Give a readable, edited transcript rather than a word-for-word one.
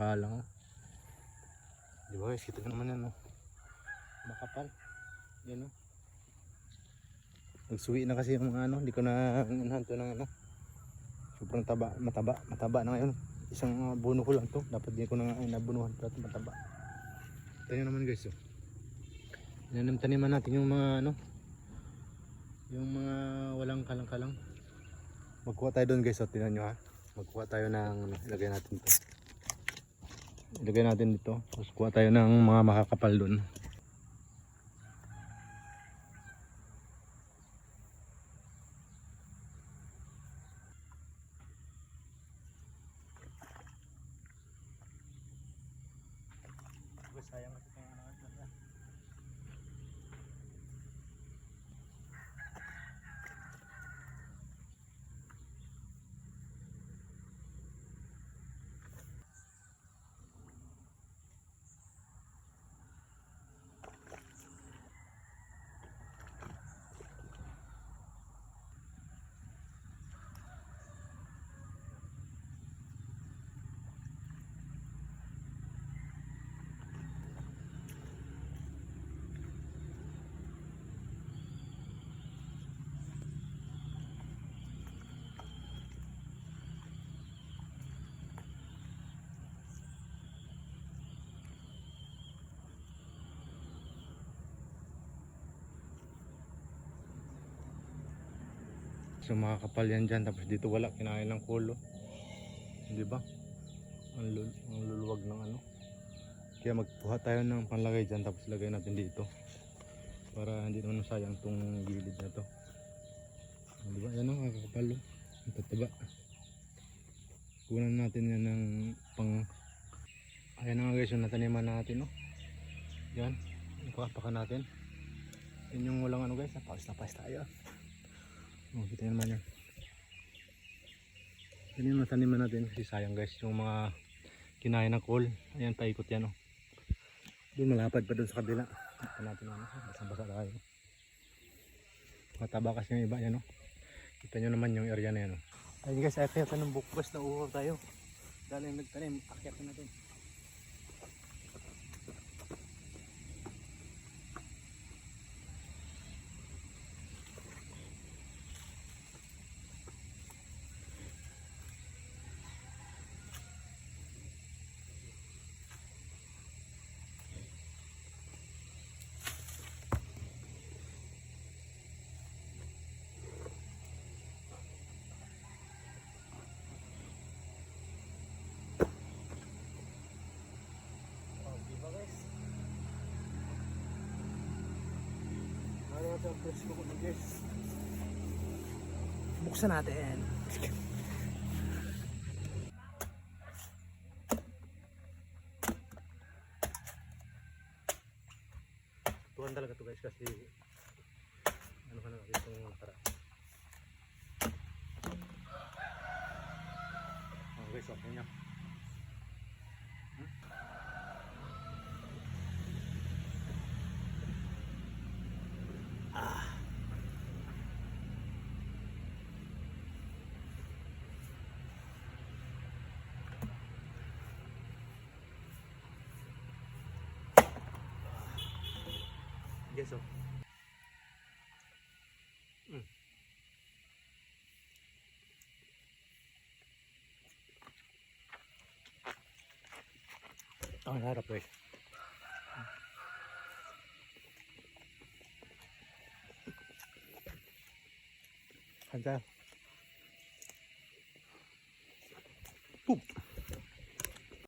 Lang. Di ba guys, kita naman yan, no? Makapal. Yan, no? Nagsuwi na kasi yung mga ano, hindi ko na inhanto ng ano. Sobrang mataba na ngayon. Isang buno ko lang to. Dapat di ko na nabunuhan para mataba. Ito nyo naman guys, oh. Taniman natin yung mga ano, yung mga walang kalang-kalang. Magkuha tayo doon guys, oh. Tingnan nyo ha. Magkuha tayo ng, ilagay natin to. Ilagay natin dito. Tapos kuha tayo ng mga makakapal doon. Sayang kasi kung ano natin. So makakapal yan dyan, tapos dito wala, kinain ng kulo, di ba? Ang luluwag ng ano. Kaya magkuha tayo ng panlagay dyan, tapos lagay natin dito para hindi naman sayang tong gilid na to, di ba? Yan o, makakapal o, ang tataba. Kunan natin yan ng pang, ayan na nga guys yung nataniman natin, no? Yan, ipakapakan natin. Yan yung walang ano guys, napawis tayo. Oh, kita nyo naman yan. Yan yung mataniman natin. Kasi sayang guys yung mga kinain ng coal. Ayan, paikot yan, oh. Doon malapad pa doon sa kabila. Ito natin ano, basang-basa tayo. Mataba kasi yung iba yan, oh. Kita nyo naman yung area na yan, oh. Ayun guys, akyatan ng bukbas na uhaw tayo. Dahil yung nagtanim, akyatan natin. Buksan natin. Tuhan talaga to guys kasi ano ka na itong para. Oh guys, okay na. Yes, oh. Ang harap guys. Handa. Boom.